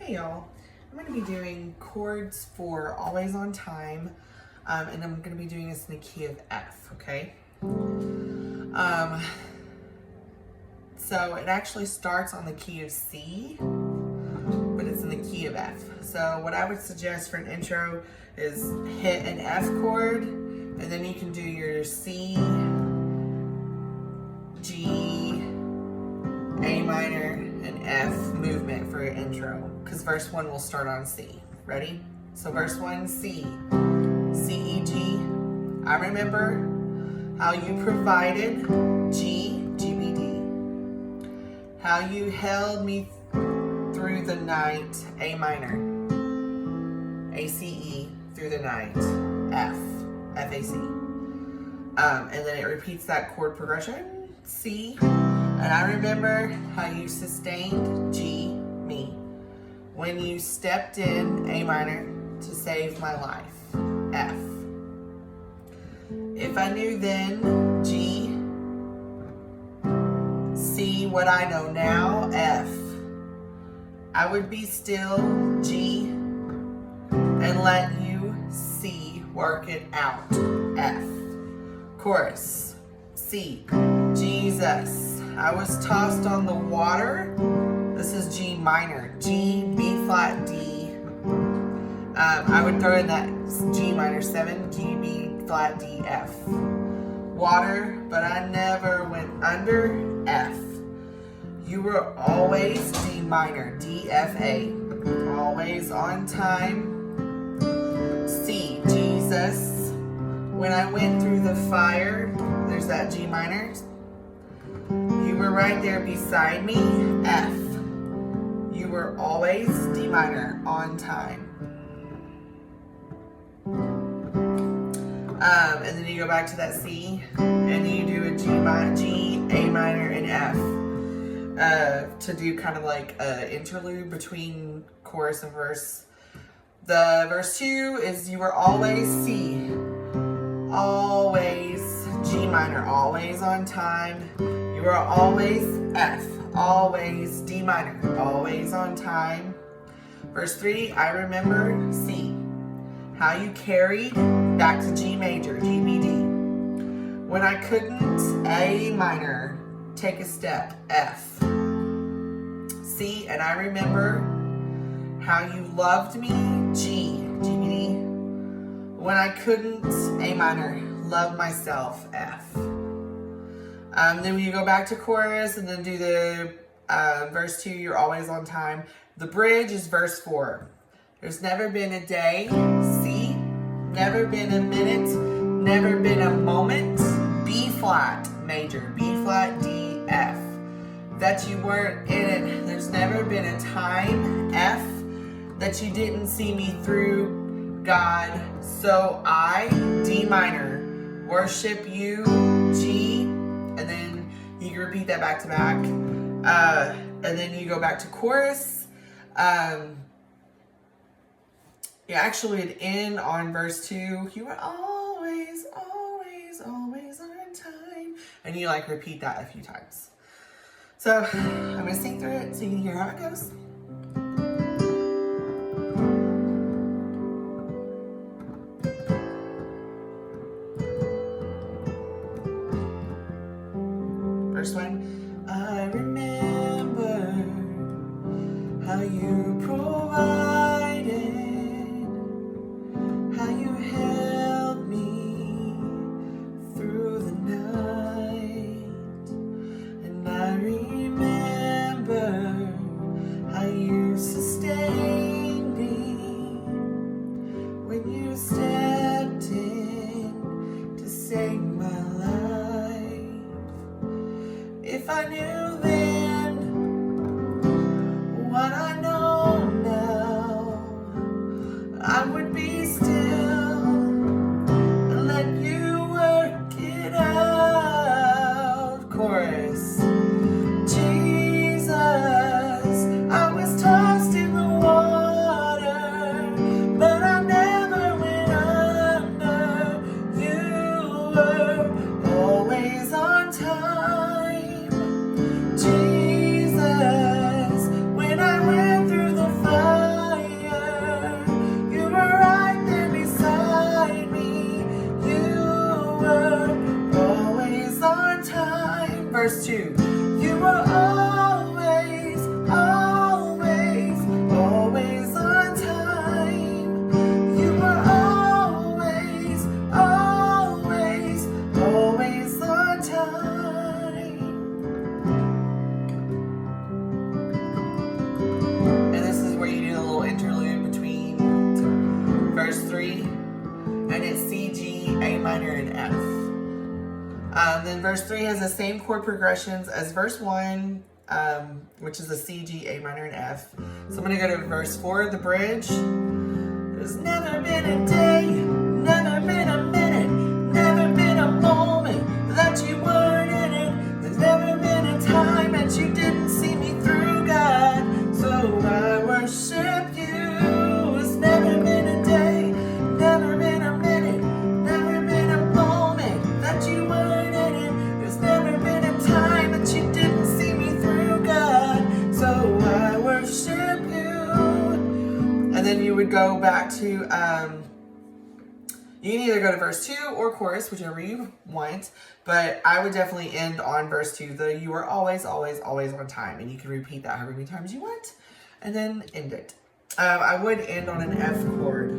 Hey y'all, I'm going to be doing chords for Always on Time, and I'm going to be doing this in the key of F, okay? So it actually starts on the key of C, but it's in the key of F. So what I would suggest for an intro is hit an F chord, and then you can do your C, G, A minor, and F movement for your intro, because verse 1 will start on C. Ready? So verse 1, C, C, E, G. I remember how you provided, G, G, B, D. How you held me through the night, A minor, A, C, E, through the night, F, F, A, C. And then it repeats that chord progression, C. And I remember how you sustained, G, me, when you stepped in, A minor, to save my life, F. If I knew then, G, see what I know now, F. I would be still, G, and let you see, work it out, F. Chorus, C, Jesus. I was tossed on the water. This is G minor. G, B flat, D. I would throw in that G minor 7, G, B flat, D, F. Water, but I never went under, F. You were always D minor, D, F, A. Always on time. C, Jesus. When I went through the fire, there's that G minor. You were right there beside me, F. You were always, D minor, on time. And then you go back to that C, and you do a G, A minor, and F. To do kind of like an interlude between chorus and verse. The verse 2 is you were always C. Always G minor, always on time. You are always F, always D minor, always on time. Verse 3, I remember C. How you carried back to G major, G, B, D. When I couldn't, A minor, take a step, F. C, and I remember how you loved me, G, G, B, D. When I couldn't, A minor, love myself, F. Then you go back to chorus and then do the verse 2, you're always on time. The bridge is verse 4. There's never been a day, C. Never been a minute, never been a moment, B flat major, B flat, D, F. That you weren't in it. There's never been a time, F, that you didn't see me through, God. So I, D minor, worship you, G, and then you can repeat that back to back. And then you go back to chorus. You actually would end on verse 2. You were always, always, always on time. And you like repeat that a few times. So I'm going to sing through it so you can hear how it goes. First one, I remember how you provided, how you held me through the night, and I remember how you sustained me when you stepped in to save my life. If I knew then what I know now, I would be still and let you work it out. Chorus. Jesus, I was tossed in the water. Then verse 3 has the same chord progressions as verse 1, which is a C, G, A minor, and F. So I'm going to go to verse 4, the bridge. There's never been a day, never been a minute, never been a moment that you weren't in it. There's never been a time that you didn't see me through, God. So I worship you. It's never been a day, never been a minute, never been a moment that you weren't in it. There's never been a time that you didn't see me through, God. So I worship you. And then you would go back to, you can either go to verse 2 or chorus, whichever you want. But I would definitely end on verse 2, the you are always, always, always on time. And you can repeat that however many times you want. And then end it. I would end on an F chord.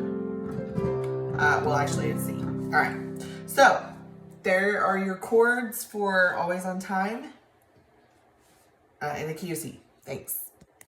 Well, actually, it's C. All right. So, there are your chords for always on time in the key of C. Thanks.